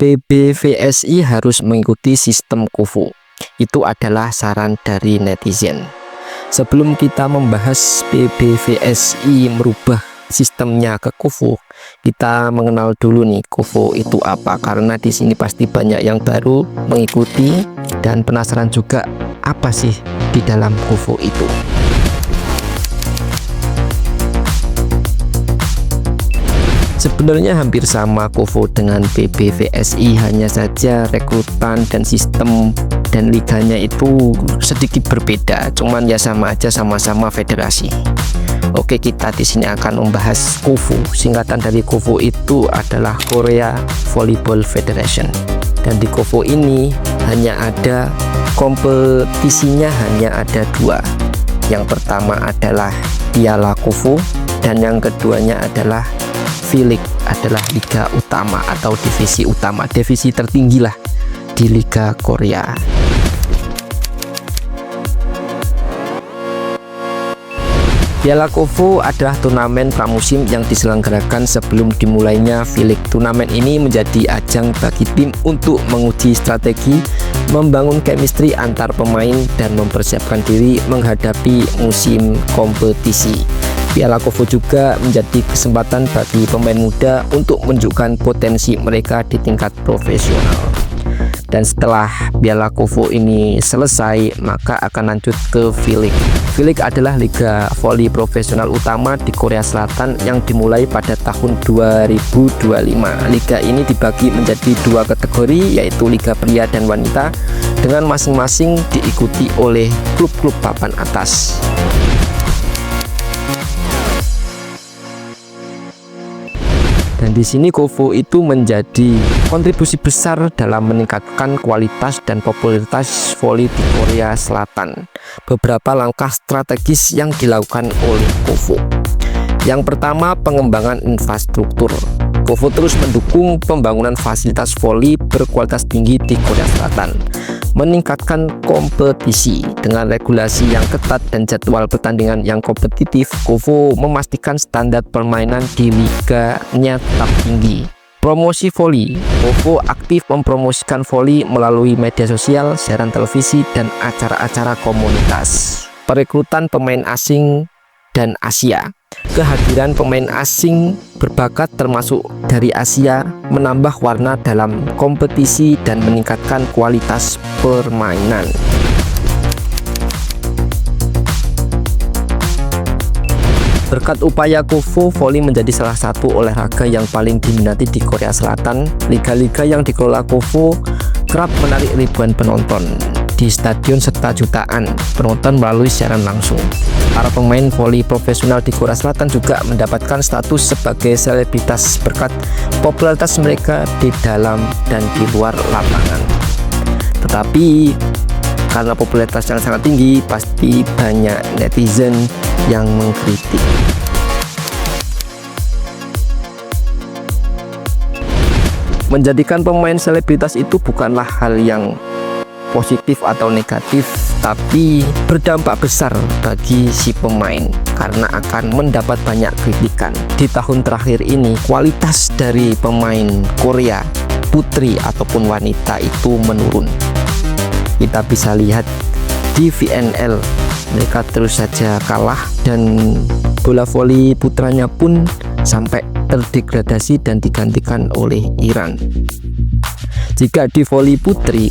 PBVSI harus mengikuti sistem KUFU. Itu adalah saran dari netizen. Sebelum kita membahas PBVSI merubah sistemnya ke KUFU, kita mengenal dulu nih KUFU itu apa, karena di sini pasti banyak yang baru mengikuti dan penasaran juga apa sih di dalam KUFU itu. Sebenarnya hampir sama KUFU dengan PBVSI, hanya saja rekrutan dan sistem dan liganya itu sedikit berbeda. Cuman ya sama aja, sama-sama federasi. Oke, kita di sini akan membahas KUFU. Singkatan dari KUFU itu adalah Korea Volleyball Federation. Dan di KUFU ini hanya ada kompetisinya, hanya ada dua. Yang pertama adalah Piala KUFU dan yang keduanya adalah V-League, adalah liga utama atau divisi utama, divisi tertinggi lah di Liga Korea. Piala KUFU adalah turnamen pramusim yang diselenggarakan sebelum dimulainya V-League. Turnamen ini menjadi ajang bagi tim untuk menguji strategi, membangun chemistry antar pemain, dan mempersiapkan diri menghadapi musim kompetisi. Piala KUFU juga menjadi kesempatan bagi pemain muda untuk menunjukkan potensi mereka di tingkat profesional. Dan setelah Piala KUFU ini selesai, maka akan lanjut ke V-League. V-League adalah liga voli profesional utama di Korea Selatan yang dimulai pada tahun 2025. Liga ini dibagi menjadi dua kategori, yaitu liga pria dan wanita, dengan masing-masing diikuti oleh klub-klub papan atas. Dan di sini KUFU itu menjadi kontribusi besar dalam meningkatkan kualitas dan popularitas voli di Korea Selatan. Beberapa langkah strategis yang dilakukan oleh KUFU. Yang pertama, pengembangan infrastruktur. KUFU terus mendukung pembangunan fasilitas voli berkualitas tinggi di Korea Selatan, meningkatkan kompetisi dengan regulasi yang ketat dan jadwal pertandingan yang kompetitif. KUFU memastikan standar permainan di liganya tetap tinggi. Promosi voli. KUFU aktif mempromosikan voli melalui media sosial, siaran televisi, dan acara-acara komunitas. Perekrutan pemain asing dan Asia. Kehadiran pemain asing berbakat termasuk dari Asia menambah warna dalam kompetisi dan meningkatkan kualitas permainan. Berkat upaya KUFU, voli menjadi salah satu olahraga yang paling diminati di Korea Selatan. Liga-liga yang dikelola KUFU kerap menarik ribuan penonton di stadion serta jutaan penonton melalui siaran langsung. Para pemain voli profesional di Korea Selatan juga mendapatkan status sebagai selebritas berkat popularitas mereka di dalam dan di luar lapangan. Tetapi karena popularitas yang sangat tinggi, pasti banyak netizen yang mengkritik. Menjadikan pemain selebritas itu bukanlah hal yang positif atau negatif, tapi berdampak besar bagi si pemain karena akan mendapat banyak kritikan. Di tahun terakhir ini, kualitas dari pemain Korea putri ataupun wanita itu menurun. Kita bisa lihat di VNL, mereka terus saja kalah dan bola voli putranya pun sampai terdegradasi dan digantikan oleh Iran. Jika di voli putri,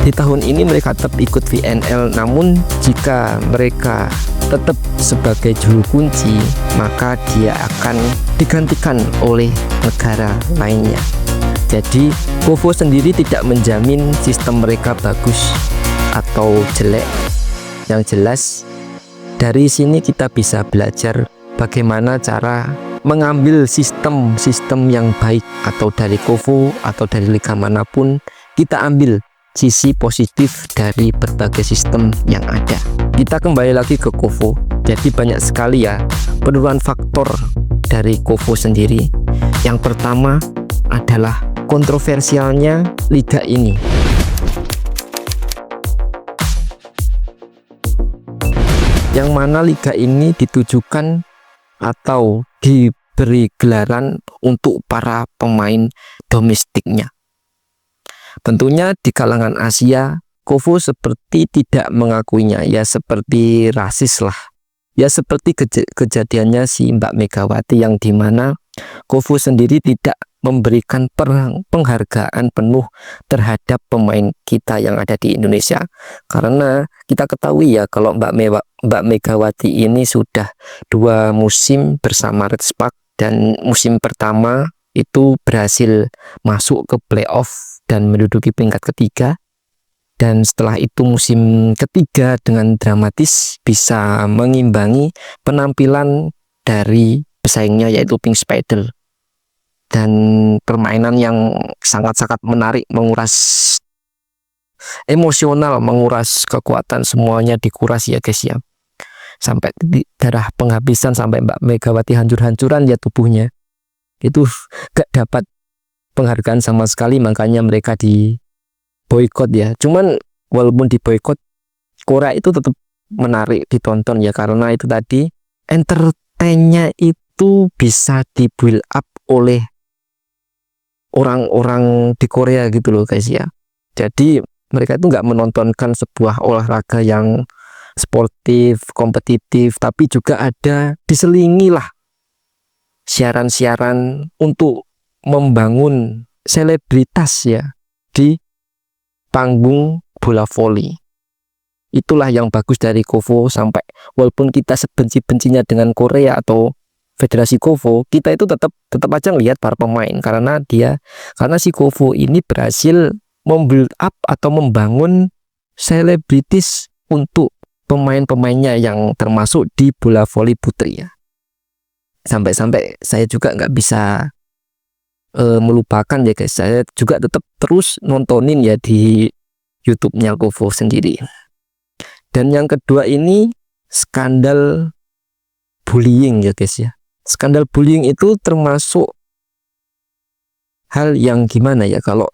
di tahun ini mereka tetap ikut VNL, namun jika mereka tetap sebagai juru kunci, maka dia akan digantikan oleh negara lainnya. Jadi KUFU sendiri tidak menjamin sistem mereka bagus atau jelek. Yang jelas dari sini kita bisa belajar bagaimana cara mengambil sistem yang baik, atau dari KUFU atau dari liga manapun kita ambil sisi positif dari berbagai sistem yang ada. Kita kembali lagi ke KUFU. Jadi banyak sekali ya penurunan faktor dari KUFU sendiri. Yang pertama adalah kontroversialnya liga ini. Yang mana liga ini ditujukan atau diberi gelaran untuk para pemain domestiknya. Tentunya di kalangan Asia, Kofu seperti tidak mengakuinya, ya seperti rasis lah. Ya seperti kejadiannya si Mbak Megawati yang dimana Kofu sendiri tidak memberikan penghargaan penuh terhadap pemain kita yang ada di Indonesia. Karena kita ketahui ya kalau Mbak Megawati ini sudah 2 musim bersama Red Spark, dan musim pertama itu berhasil masuk ke playoff dan menduduki peringkat ketiga. Dan setelah itu musim ketiga dengan dramatis bisa mengimbangi penampilan dari pesaingnya yaitu Pink Spider. Dan permainan yang sangat-sangat menarik, menguras emosional, menguras kekuatan, semuanya dikuras ya guys ya. Sampai darah penghabisan, sampai Mbak Megawati hancur-hancuran ya tubuhnya. Itu gak dapat penghargaan sama sekali, makanya mereka di boykot ya. Cuman walaupun di boykot, Korea itu tetap menarik ditonton ya, karena itu tadi entertainnya itu bisa di build up oleh orang-orang di Korea gitu loh guys ya. Jadi mereka itu nggak menontonkan sebuah olahraga yang sportif, kompetitif, tapi juga ada diselingi lah siaran-siaran untuk membangun selebritas ya di panggung bola voli. Itulah yang bagus dari Kofu. Sampai walaupun kita sebenci-bencinya dengan Korea atau Federasi Kofu, kita itu tetap aja ngelihat para pemain, karena si Kofu ini berhasil membuild up atau membangun selebritis untuk pemain-pemainnya yang termasuk di bola voli putri ya. Sampai-sampai saya juga nggak bisa melupakan ya guys, saya juga tetap terus nontonin ya di YouTube-nya Kofu sendiri. Dan yang kedua ini skandal bullying ya guys ya. Skandal bullying itu termasuk hal yang gimana ya, kalau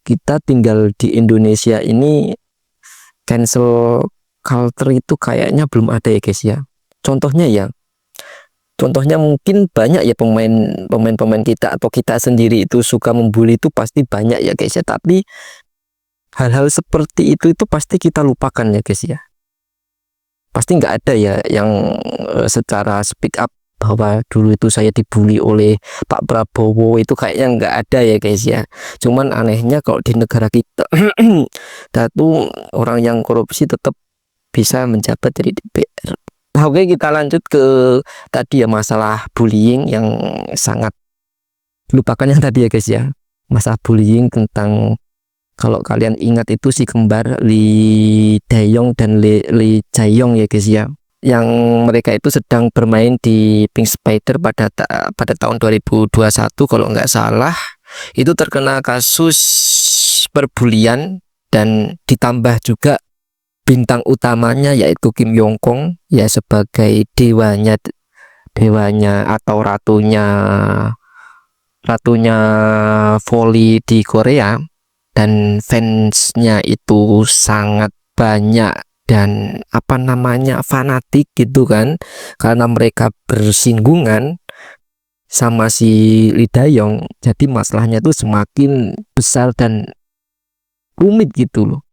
kita tinggal di Indonesia ini cancel culture itu kayaknya belum ada ya guys ya. Contohnya mungkin banyak ya pemain kita atau kita sendiri itu suka membuli, itu pasti banyak ya guys ya. Tapi hal-hal seperti itu pasti kita lupakan ya guys ya. Pasti nggak ada ya yang secara speak up bahwa dulu itu saya dibully oleh Pak Prabowo, itu kayaknya nggak ada ya guys ya. Cuman anehnya kalau di negara kita tuh orang yang korupsi tetap bisa menjabat dari DPR. Oke, kita lanjut ke tadi ya, masalah bullying yang sangat lupakan yang tadi ya guys ya. Masalah bullying tentang, kalau kalian ingat itu si kembar Lee Dae-yong dan Lee Jae-yong ya guys ya, yang mereka itu sedang bermain di Pink Spider pada tahun 2021 kalau nggak salah. Itu terkena kasus perbulian, dan ditambah juga bintang utamanya yaitu Kim Yong-kong ya sebagai dewanya atau ratunya volley di Korea. Dan fansnya itu sangat banyak dan fanatik gitu kan, karena mereka bersinggungan sama si Lee Dae-yong. Jadi masalahnya itu semakin besar dan rumit gitu loh.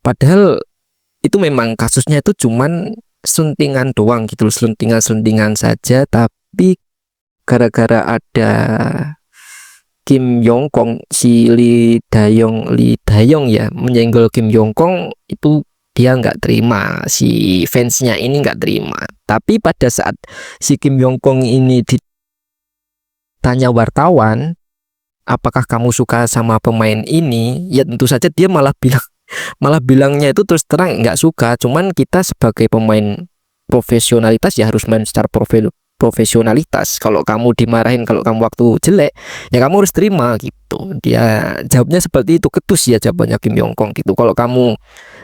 Padahal itu memang kasusnya itu cuman sentingan doang gitu loh, sentingan saja. Tapi gara-gara ada Kim Yong-kong, si Lee Dae-yong ya menyenggol Kim Yong-kong, itu dia nggak terima, si fansnya ini nggak terima. Tapi pada saat si Kim Yong-kong ini ditanya wartawan, apakah kamu suka sama pemain ini, ya tentu saja dia malah bilangnya itu terus terang nggak suka. Cuman kita sebagai pemain profesionalitas ya harus main secara profesionalitas. Kalau kamu dimarahin, kalau kamu waktu jelek, ya kamu harus terima gitu. Dia jawabnya seperti itu, ketus ya jawabannya Kim Yong-kong gitu. Kalau kamu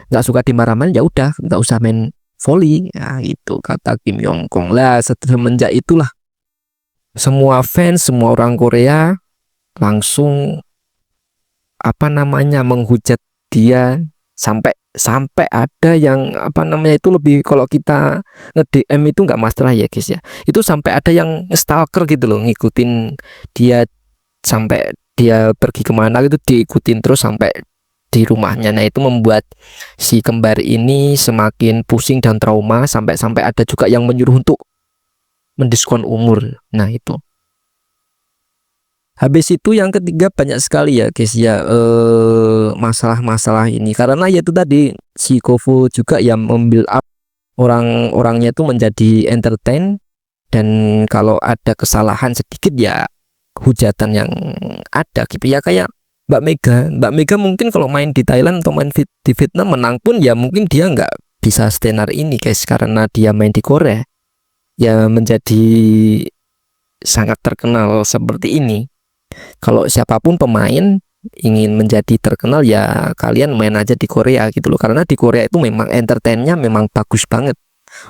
nggak suka dimarahin, ya udah nggak usah main volley ya gitu, kata Kim Yong-kong. Lah semenjak itulah semua fans, semua orang Korea langsung menghujat dia, sampai ada yang itu lebih, kalau kita nge-DM itu nggak masalah ya guys ya, itu sampai ada yang stalker gitu loh, ngikutin dia sampai dia pergi kemana gitu diikutin terus sampai di rumahnya. Nah itu membuat si kembar ini semakin pusing dan trauma, sampai ada juga yang menyuruh untuk mendiskon umur. Nah itu. Habis itu yang ketiga banyak sekali ya guys ya masalah-masalah ini, karena ya itu tadi si Kofu juga yang membuild up orang-orangnya itu menjadi entertain, dan kalau ada kesalahan sedikit ya hujatan yang ada gitu ya, kayak Mbak Mega mungkin kalau main di Thailand atau main di Vietnam menang pun ya mungkin dia nggak bisa setenar ini guys, karena dia main di Korea ya menjadi sangat terkenal seperti ini. Kalau siapapun pemain ingin menjadi terkenal ya kalian main aja di Korea gitu loh, karena di Korea itu memang entertainnya memang bagus banget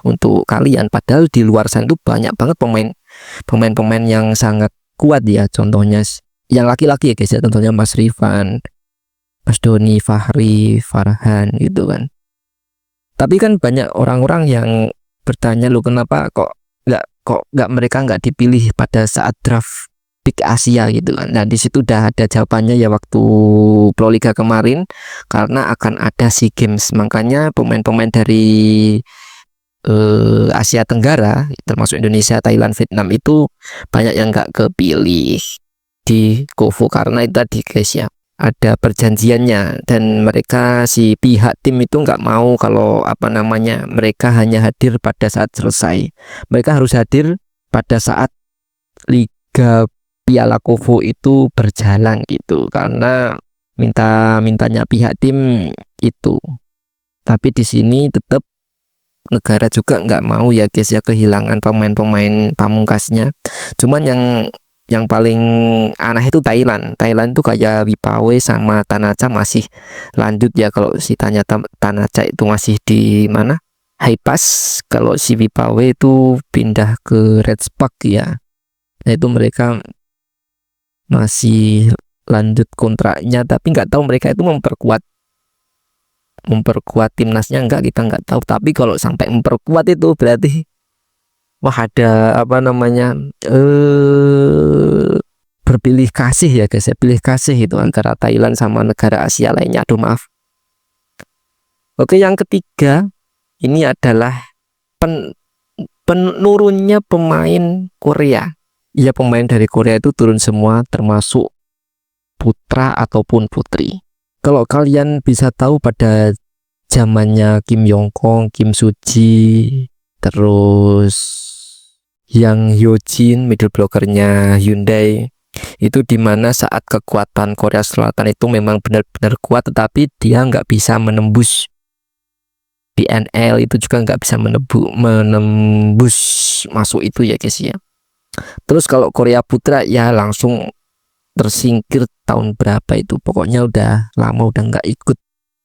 untuk kalian, padahal di luar sana itu banyak banget pemain yang sangat kuat ya, contohnya yang laki-laki ya guys ya, contohnya Mas Rifan, Mas Doni, Fahri, Farhan gitu kan. Tapi kan banyak orang-orang yang bertanya loh, kenapa kok nggak mereka nggak dipilih pada saat draft pick Asia gitu kan. Nah di situ udah ada jawabannya ya waktu Proliga kemarin, karena akan ada SEA Games, makanya pemain-pemain dari Asia Tenggara termasuk Indonesia, Thailand, Vietnam itu banyak yang nggak kepilih di Kofu karena itu tadi guys ya, ada perjanjiannya, dan mereka si pihak tim itu nggak mau kalau apa namanya mereka hanya hadir pada saat selesai. Mereka harus hadir pada saat Liga Piala Kofu itu berjalan gitu, karena mintanya pihak tim itu. Tapi di sini tetap negara juga nggak mau ya guys ya kehilangan pemain-pemain pamungkasnya. Cuman yang paling aneh itu Thailand itu kayak Wipawe sama Tanacha masih lanjut ya. Kalau si Tanacha itu masih di mana, Haipas. Kalau si Wipawe itu pindah ke Red Spark ya. Nah itu mereka masih lanjut kontraknya, tapi nggak tahu mereka itu memperkuat timnasnya enggak, kita nggak tahu. Tapi kalau sampai memperkuat itu berarti wah ada apa namanya berpilih kasih ya guys ya, pilih kasih itu antara Thailand sama negara Asia lainnya. Aduh maaf. Oke, yang ketiga ini adalah penurunnya pemain Korea. Ya pemain dari Korea itu turun semua, termasuk putra ataupun putri. Kalau kalian bisa tahu pada zamannya Kim Yong Kong, Kim Soo Ji, terus yang Hyojin, middle blockernya Hyundai, itu dimana saat kekuatan Korea Selatan itu memang benar-benar kuat, tetapi dia nggak bisa menembus BNL, itu juga nggak bisa menembus masuk itu ya guys ya. Terus kalau Korea Putra ya langsung tersingkir tahun berapa itu, pokoknya udah lama udah nggak ikut.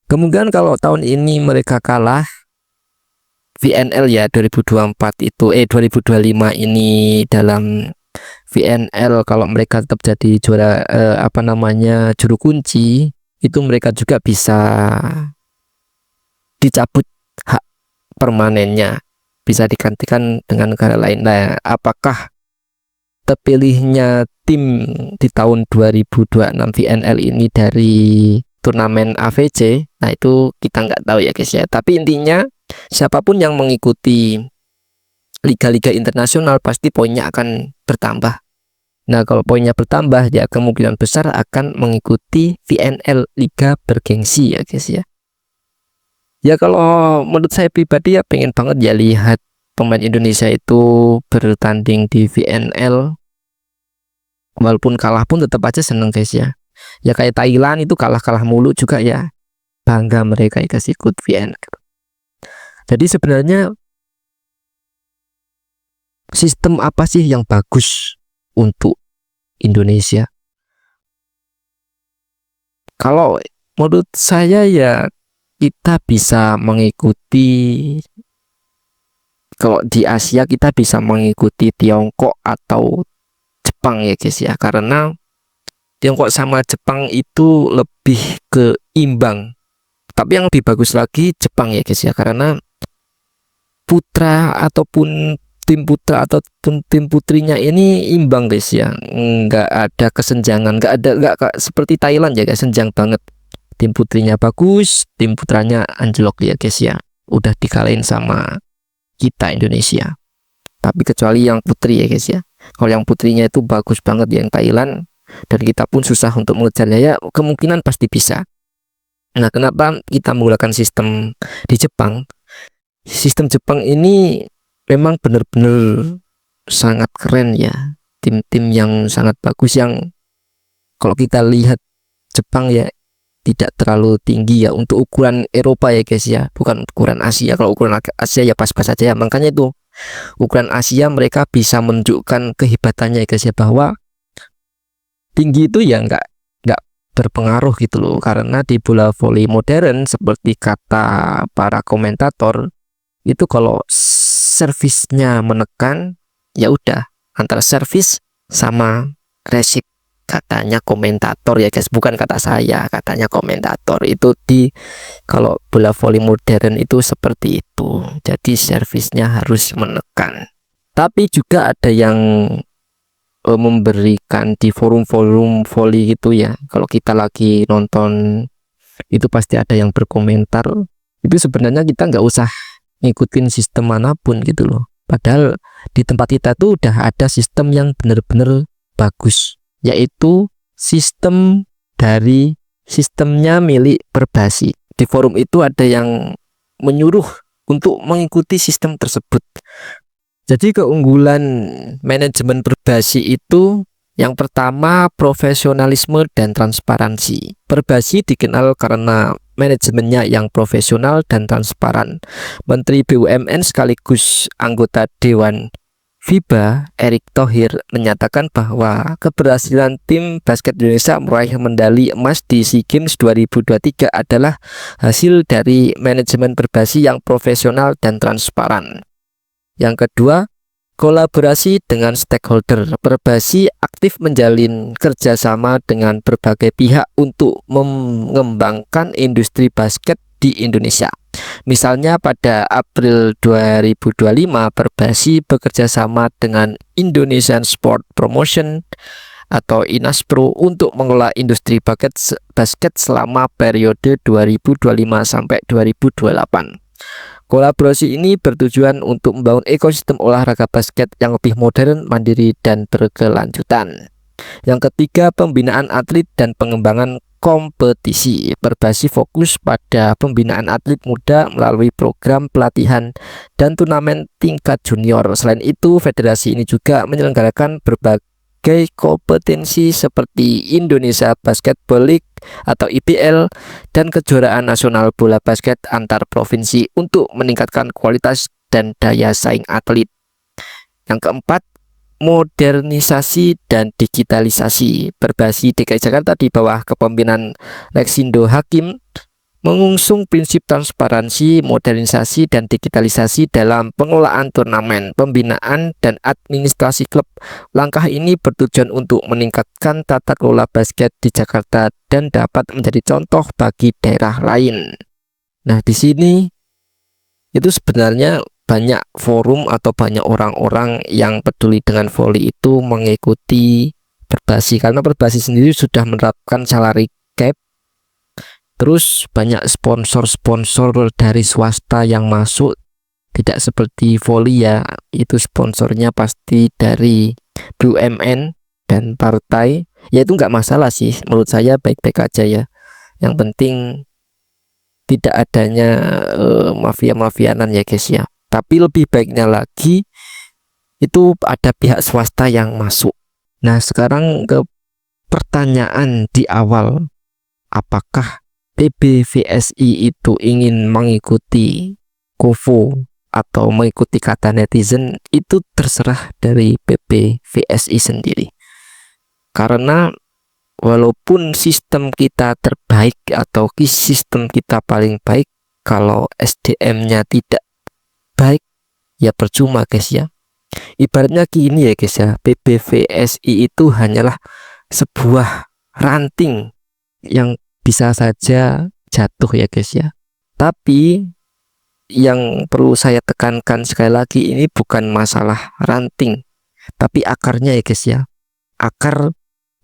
Kemudian kalau tahun ini mereka kalah VNL ya 2024 itu 2025 ini dalam VNL, kalau mereka tetap jadi juara apa namanya juru kunci, itu mereka juga bisa dicabut hak permanennya, bisa digantikan dengan negara lain. Nah apakah terpilihnya tim di tahun 2026 VNL ini dari turnamen AVC, nah itu kita nggak tahu ya guys ya. Tapi intinya siapapun yang mengikuti liga-liga internasional pasti poinnya akan bertambah. Nah kalau poinnya bertambah ya kemungkinan besar akan mengikuti VNL liga bergengsi ya guys ya. Ya kalau menurut saya pribadi ya pengen banget ya lihat pemain Indonesia itu bertanding di VNL, walaupun kalah pun tetap aja seneng guys ya. Ya kayak Thailand itu kalah mulu juga ya, bangga mereka ikut VNL. Jadi sebenarnya sistem apa sih yang bagus untuk Indonesia? Kalau menurut saya ya kita bisa mengikuti, kalau di Asia kita bisa mengikuti Tiongkok atau Jepang ya guys ya, karena Tiongkok sama Jepang itu lebih ke imbang. Tapi yang lebih bagus lagi Jepang ya guys ya, karena putra ataupun tim putra atau tim putrinya ini imbang guys ya, nggak ada kesenjangan, nggak seperti Thailand ya guys, senjang banget. Tim putrinya bagus, tim putranya anjlok ya guys ya, udah dikalahin sama kita Indonesia. Tapi kecuali yang putri ya guys ya, kalau yang putrinya itu bagus banget yang Thailand, dan kita pun susah untuk mengejarnya, ya kemungkinan pasti bisa. Nah, kenapa kita menggunakan sistem di Jepang? Sistem Jepang ini memang benar-benar sangat keren ya, tim-tim yang sangat bagus, yang kalau kita lihat Jepang ya tidak terlalu tinggi ya untuk ukuran Eropa ya guys ya, bukan ukuran Asia. Kalau ukuran Asia ya pas-pas aja ya, makanya itu ukuran Asia mereka bisa menunjukkan kehebatannya ya guys ya, bahwa tinggi itu ya nggak berpengaruh gitu loh, karena di bola voli modern seperti kata para komentator itu, kalau servisnya menekan ya udah antara servis sama resip, katanya komentator ya guys, bukan kata saya, katanya komentator itu kalau bola voli modern itu seperti itu, jadi servisnya harus menekan. Tapi juga ada yang memberikan di forum-forum voli gitu ya, kalau kita lagi nonton itu pasti ada yang berkomentar, itu sebenarnya kita nggak usah ngikutin sistem manapun gitu loh, padahal di tempat kita tuh udah ada sistem yang bener-bener bagus, yaitu sistemnya milik Perbasi. Di forum itu ada yang menyuruh untuk mengikuti sistem tersebut. Jadi keunggulan manajemen Perbasi itu yang pertama profesionalisme dan transparansi. Perbasi dikenal karena manajemennya yang profesional dan transparan. Menteri BUMN sekaligus anggota Dewan FIBA Erick Thohir menyatakan bahwa keberhasilan tim basket Indonesia meraih medali emas di SEA Games 2023 adalah hasil dari manajemen Perbasi yang profesional dan transparan. Yang kedua, kolaborasi dengan stakeholder. Perbasi aktif menjalin kerjasama dengan berbagai pihak untuk mengembangkan industri basket di Indonesia. Misalnya pada April 2025, Perbasi bekerja sama dengan Indonesian Sport Promotion atau Inaspro untuk mengelola industri basket selama periode 2025 sampai 2028. Kolaborasi ini bertujuan untuk membangun ekosistem olahraga basket yang lebih modern, mandiri, dan berkelanjutan. Yang ketiga, pembinaan atlet dan pengembangan kompetisi. Perbasi fokus pada pembinaan atlet muda melalui program pelatihan dan turnamen tingkat junior. Selain itu, federasi ini juga menyelenggarakan berbagai kompetensi seperti Indonesia Basketball League atau IBL dan kejuaraan nasional bola basket antar provinsi untuk meningkatkan kualitas dan daya saing atlet. Yang keempat, modernisasi dan digitalisasi. Perbasi DKI Jakarta di bawah kepemimpinan Lexindo Hakim mengusung prinsip transparansi, modernisasi, dan digitalisasi dalam pengelolaan turnamen, pembinaan, dan administrasi klub. Langkah ini bertujuan untuk meningkatkan tata kelola basket di Jakarta dan dapat menjadi contoh bagi daerah lain. Nah, di sini itu sebenarnya banyak forum atau banyak orang-orang yang peduli dengan voli itu mengikuti Perbasi, karena Perbasi sendiri sudah menerapkan salary cap. Terus banyak sponsor-sponsor dari swasta yang masuk, tidak seperti voli ya, itu sponsornya pasti dari BUMN dan partai. Ya itu nggak masalah sih, menurut saya baik-baik aja ya. Yang penting tidak adanya mafia-mafianan ya guys ya. Tapi lebih baiknya lagi itu ada pihak swasta yang masuk. Nah, sekarang ke pertanyaan di awal, apakah PBVSI itu ingin mengikuti KOFO atau mengikuti kata netizen? Itu terserah dari PBVSI sendiri. Karena walaupun sistem kita terbaik atau sistem kita paling baik, kalau SDM-nya tidak baik ya percuma guys ya. Ibaratnya gini ya guys ya, PBVSI itu hanyalah sebuah ranting yang bisa saja jatuh ya guys ya. Tapi yang perlu saya tekankan sekali lagi, ini bukan masalah ranting, tapi akarnya ya guys ya, akar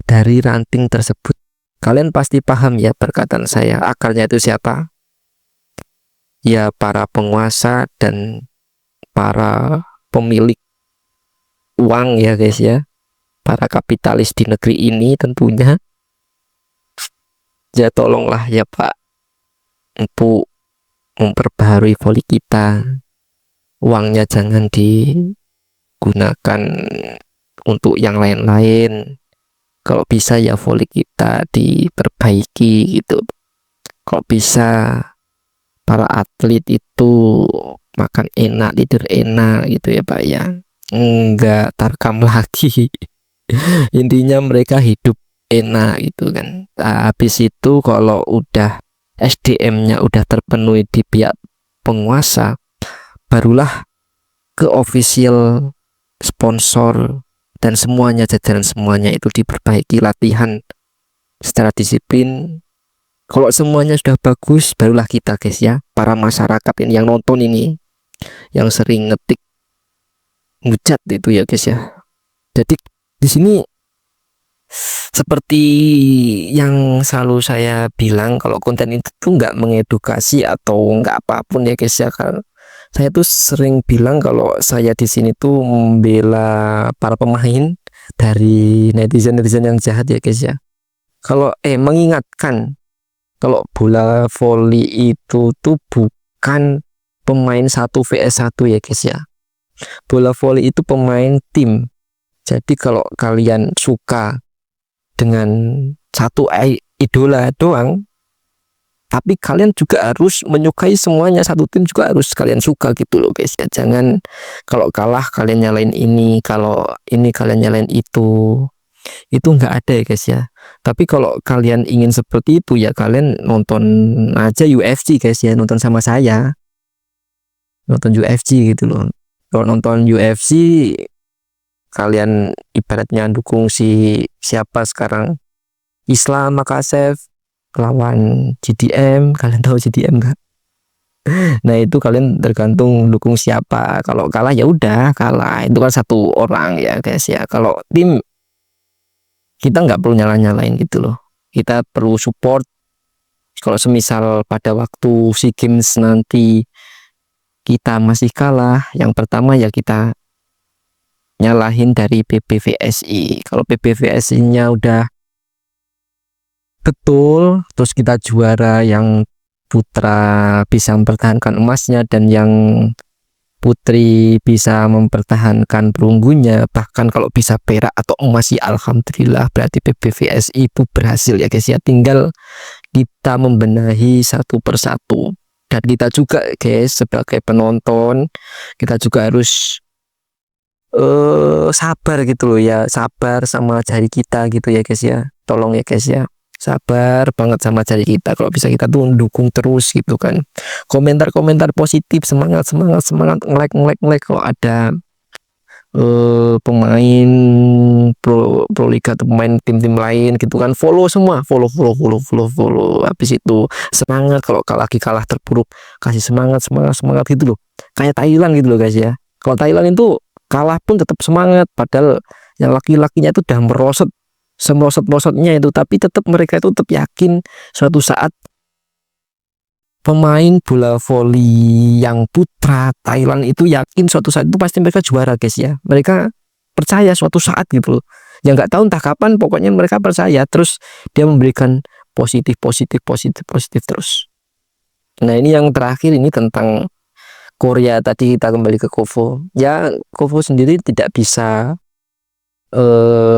dari ranting tersebut. Kalian pasti paham ya perkataan saya, akarnya itu siapa? Ya para penguasa dan para pemilik uang ya guys ya, para kapitalis di negeri ini tentunya. Ya tolonglah ya Pak, untuk memperbaharui voli kita, uangnya jangan digunakan untuk yang lain-lain. Kalau bisa ya voli kita diperbaiki gitu. Kalau bisa para atlet itu makan enak, tidur enak gitu ya Pak ya, enggak tarkam lagi. Intinya mereka hidup enak gitu kan. Nah, habis itu kalau udah SDM-nya udah terpenuhi di pihak penguasa, barulah ke official sponsor dan semuanya, jajaran semuanya itu diperbaiki, latihan secara disiplin. Kalau semuanya sudah bagus, barulah kita guys ya, para masyarakat ini yang nonton ini, yang sering ngetik ngujat itu ya guys ya. Jadi di sini seperti yang selalu saya bilang, kalau konten itu tuh nggak mengedukasi atau nggak apapun ya guys ya. Kan saya tuh sering bilang kalau saya di sini tuh membela para pemain dari netizen-netizen yang jahat ya guys ya. Kalau mengingatkan kalau bola voli itu tuh bukan pemain 1 vs 1 ya guys ya. Bola voli itu pemain tim. Jadi kalau kalian suka dengan satu idola doang, tapi kalian juga harus menyukai semuanya, satu tim juga harus kalian suka gitu loh guys ya. Jangan kalau kalah kalian nyalain ini, kalau ini kalian nyalain itu nggak ada ya guys ya. Tapi kalau kalian ingin seperti itu ya kalian nonton aja UFC guys ya, nonton sama saya, nonton UFC gitu loh. Kalau nonton UFC kalian ibaratnya dukung si siapa sekarang, Islam Makachev lawan GDM, kalian tahu GDM nggak? Nah itu kalian tergantung dukung siapa. Kalau kalah ya udah kalah, itu kan satu orang ya guys ya. Kalau tim kita nggak perlu nyalain gitu loh, kita perlu support. Kalau semisal pada waktu SEA Games nanti kita masih kalah, yang pertama ya kita nyalahin dari PBVSI. Kalau PBVSI-nya udah betul, terus kita juara, yang putra bisa mempertahankan emasnya dan yang putri bisa mempertahankan perunggunya, bahkan kalau bisa perak atau emas ya alhamdulillah, berarti PBVSI itu berhasil ya guys ya. Tinggal kita membenahi satu persatu, dan kita juga guys sebagai penonton kita juga harus sabar gitu loh ya, sabar sama jari kita gitu ya guys ya. Tolong ya guys ya, sabar banget sama jari kita. Kalau bisa kita tuh dukung terus gitu kan, komentar-komentar positif, semangat nge-like kalau ada pemain pro liga atau pemain tim-tim lain gitu kan, follow semua, follow. Habis itu semangat, kalau lagi kalah terpuruk kasih semangat gitu loh, kayak Thailand gitu loh guys ya. Kalau Thailand itu kalah pun tetap semangat, padahal yang laki-lakinya itu udah merosot-merosotnya itu, tapi tetap mereka itu tetap yakin suatu saat pemain bola voli yang putra Thailand itu yakin suatu saat itu pasti mereka juara guys ya. Mereka percaya suatu saat gitu loh, yang nggak tahu entah kapan, pokoknya mereka percaya. Terus dia memberikan positif terus. Nah ini yang terakhir ini tentang Korea tadi, kita kembali ke Kovo ya. Kovo sendiri tidak bisa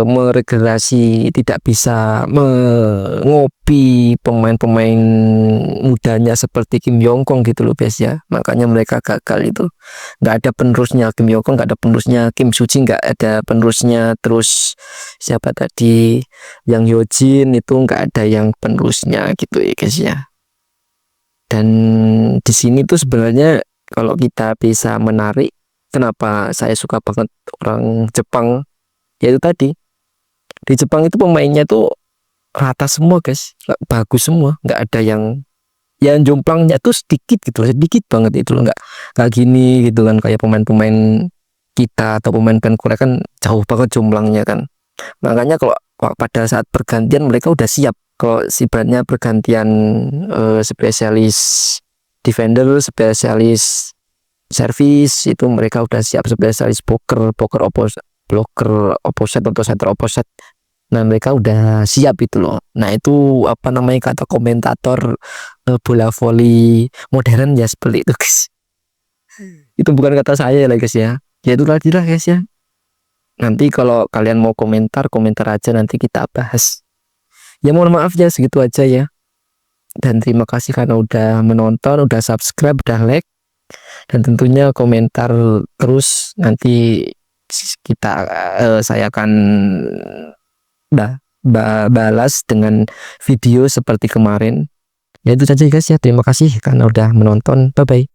meregenerasi, tidak bisa mengopi pemain-pemain mudanya seperti Kim Yong Kong gitu loh guys ya. Makanya mereka gagal itu, nggak ada penerusnya. Kim Yong Kong nggak ada penerusnya, Kim Suji nggak ada penerusnya, terus siapa tadi yang Yojin itu nggak ada yang penerusnya gitu ya guys ya. Dan di sini tuh sebenarnya kalau kita bisa menarik, kenapa saya suka banget orang Jepang, yaitu tadi di Jepang itu pemainnya tuh rata semua guys, bagus semua, nggak ada yang yang jomplangnya tuh sedikit gitu, sedikit banget itu loh, nggak gini gitu kan, kayak pemain-pemain kita atau pemain-pemain Korea kan jauh banget jomplangnya kan. Makanya kalau pada saat pergantian mereka udah siap. Kalau ibaratnya pergantian spesialis defender, spesialis service itu mereka udah siap, spesialis blocker opposite atau center opposite. Nah mereka udah siap itu loh. Nah itu apa namanya kata komentator bola voli modern ya seperti itu guys. Itu bukan kata saya lah guys ya. Ya itu tadi lah guys ya. Nanti kalau kalian mau komentar aja, nanti kita bahas. Ya mohon maaf ya segitu aja ya. Dan terima kasih karena udah menonton, udah subscribe, udah like. Dan tentunya komentar terus, nanti saya akan balas dengan video seperti kemarin. Ya itu saja guys ya. Terima kasih karena udah menonton. Bye bye.